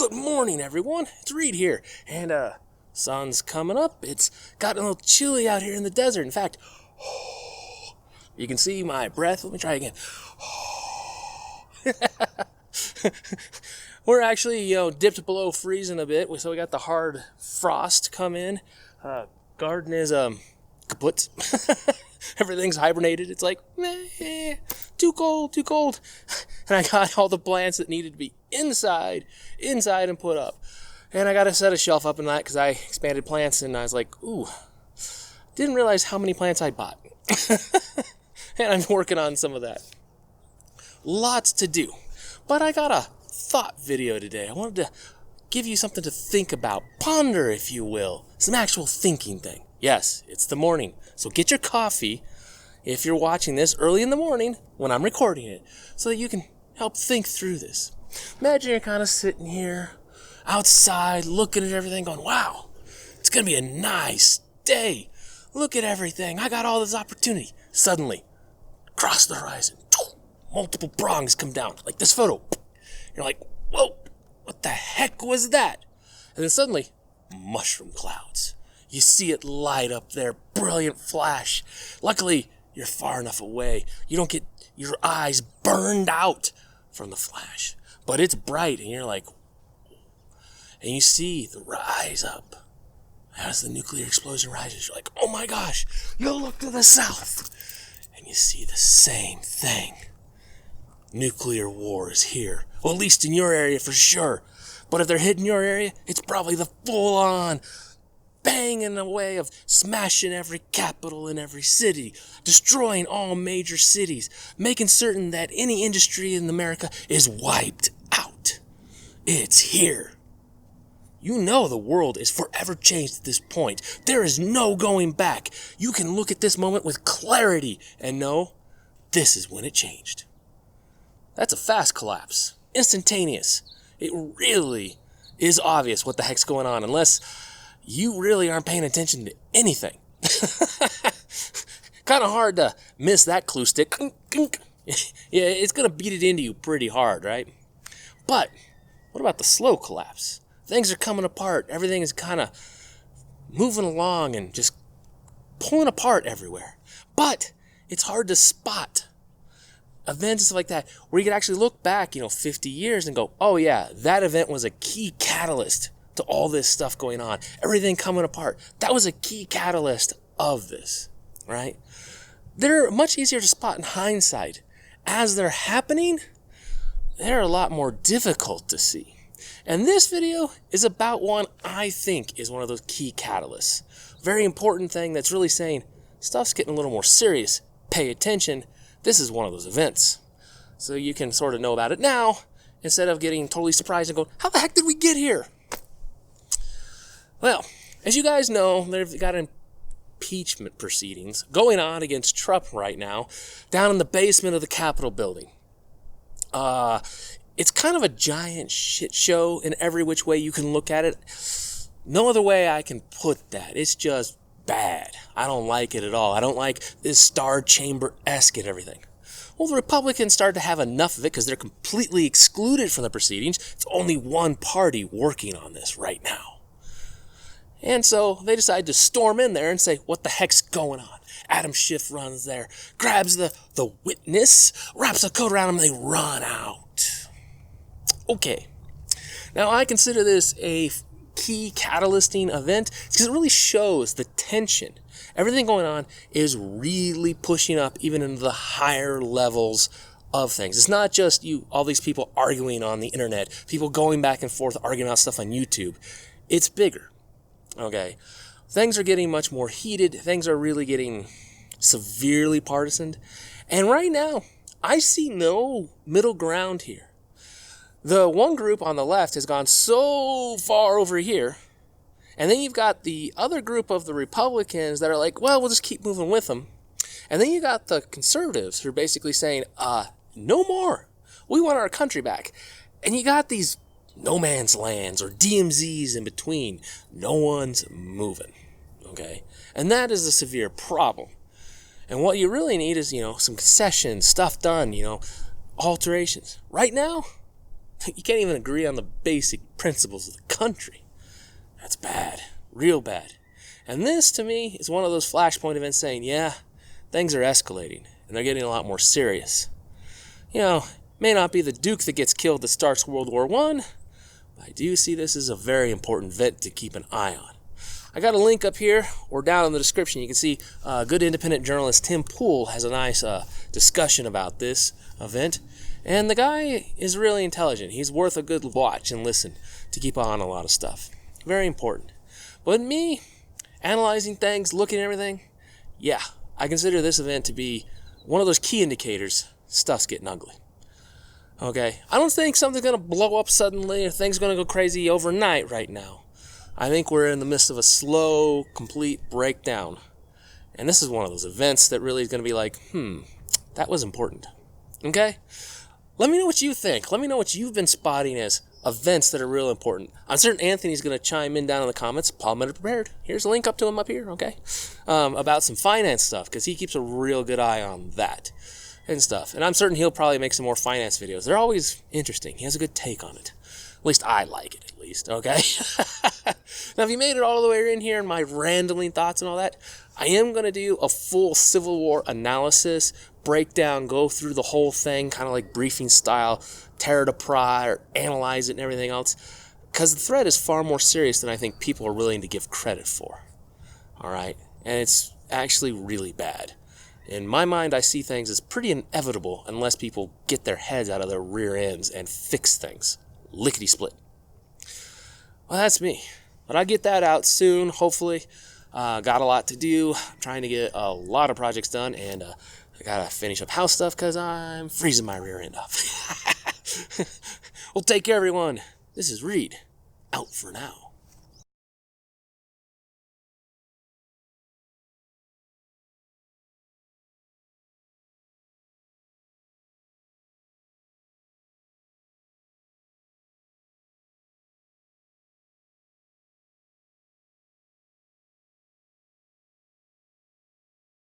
Good morning, everyone. It's Reed here, and sun's coming up. It's gotten a little chilly out here in the desert. In fact, you can see my breath. Let me try again. We're actually, dipped below freezing a bit, so we got the hard frost come in. Garden is kaput. Everything's hibernated. It's like, too cold. And I got all the plants that needed to be inside and put up. And I got to set a shelf up in that because I expanded plants, and I was like, ooh, didn't realize how many plants I bought. And I'm working on some of that. Lots to do. But I got a thought video today. I wanted to give you something to think about. Ponder, if you will. Some actual thinking thing. Yes, it's the morning. So get your coffee if you're watching this early in the morning when I'm recording it, so that you can help think through this. Imagine you're kind of sitting here outside looking at everything going, wow, it's going to be a nice day. Look at everything. I got all this opportunity. Suddenly, across the horizon, multiple prongs come down, like this photo. You're like, whoa, what the heck was that? And then suddenly, mushroom clouds. You see it light up there, brilliant flash. Luckily, you're far enough away. You don't get your eyes burned out from the flash. But it's bright, and you're like, and you see the rise up. As the nuclear explosion rises, you're like, oh my gosh, you look to the south, and you see the same thing. Nuclear war is here. Well, at least in your area for sure. But if they're hitting your area, it's probably the full-on banging away of smashing every capital in every city, destroying all major cities, making certain that any industry in America is wiped out. It's here. You know the world is forever changed at this point. There is no going back. You can look at this moment with clarity and know this is when it changed. That's a fast collapse. Instantaneous. It really is obvious what the heck's going on, unless you really aren't paying attention to anything. Kind of hard to miss that clue stick. Yeah, it's going to beat it into you pretty hard, right? But what about the slow collapse? Things are coming apart. Everything is kind of moving along and just pulling apart everywhere. But it's hard to spot events and stuff like that, where you can actually look back, 50 years and go, oh yeah, that event was a key catalyst to all this stuff going on. Everything coming apart. That was a key catalyst of this, right? They're much easier to spot in hindsight. As they're happening, they're a lot more difficult to see. And this video is about one I think is one of those key catalysts. Very important thing that's really saying, stuff's getting a little more serious. Pay attention. This is one of those events. So you can sort of know about it now, instead of getting totally surprised and going, how the heck did we get here? Well, as you guys know, they've got impeachment proceedings going on against Trump right now, down in the basement of the Capitol building. It's kind of a giant shit show in every which way you can look at it. No other way I can put that. It's just bad. I don't like it at all. I don't like this Star Chamber-esque and everything. Well, the Republicans started to have enough of it because they're completely excluded from the proceedings. It's only one party working on this right now. And so they decide to storm in there and say, what the heck's going on? Adam Schiff runs there, grabs the witness, wraps a coat around him, and they run out. Okay. Now, I consider this a key catalysting event because it really shows the tension. Everything going on is really pushing up even into the higher levels of things. It's not just all these people arguing on the internet, people going back and forth arguing about stuff on YouTube. It's bigger. Okay, things are getting much more heated. Things are really getting severely partisan. And right now, I see no middle ground here. The one group on the left has gone so far over here. And then you've got the other group of the Republicans that are like, well, we'll just keep moving with them. And then you got the conservatives who are basically saying, no more. We want our country back. And you got these no man's lands or DMZs in between. No one's moving, okay? And that is a severe problem. And what you really need is, some concessions, stuff done, alterations. Right now, You can't even agree on the basic principles of the country. That's bad. Real bad. And this, to me, is one of those flashpoint events saying, yeah, things are escalating, and they're getting a lot more serious. You know, may not be the Duke that gets killed that starts World War I, but I do see this as a very important event to keep an eye on. I got a link up here or down in the description. You can see good independent journalist Tim Pool has a nice discussion about this event. And the guy is really intelligent. He's worth a good watch and listen to keep on a lot of stuff. Very important. But me, analyzing things, looking at everything, yeah, I consider this event to be one of those key indicators stuff's getting ugly. Okay? I don't think something's going to blow up suddenly or things going to go crazy overnight right now. I think we're in the midst of a slow, complete breakdown. And this is one of those events that really is going to be like, that was important. Okay? Let me know what you think. Let me know what you've been spotting as events that are real important. I'm certain Anthony's going to chime in down in the comments. Paul Minute Prepared. Here's a link up to him up here, okay? About some finance stuff, because he keeps a real good eye on that and stuff. And I'm certain he'll probably make some more finance videos. They're always interesting. He has a good take on it. At least I like it, at least, okay? Now, if you made it all the way in here and my rambling thoughts and all that, I am going to do a full Civil War analysis, breakdown, go through the whole thing, kind of like briefing style, tear it apart, analyze it and everything else, because the threat is far more serious than I think people are willing to give credit for, all right? And it's actually really bad. In my mind, I see things as pretty inevitable unless people get their heads out of their rear ends and fix things. Lickety-split. Well, that's me. But I'll get that out soon, hopefully. Got a lot to do. I'm trying to get a lot of projects done, and I gotta finish up house stuff because I'm freezing my rear end off. Well, take care, everyone. This is Reed, out for now.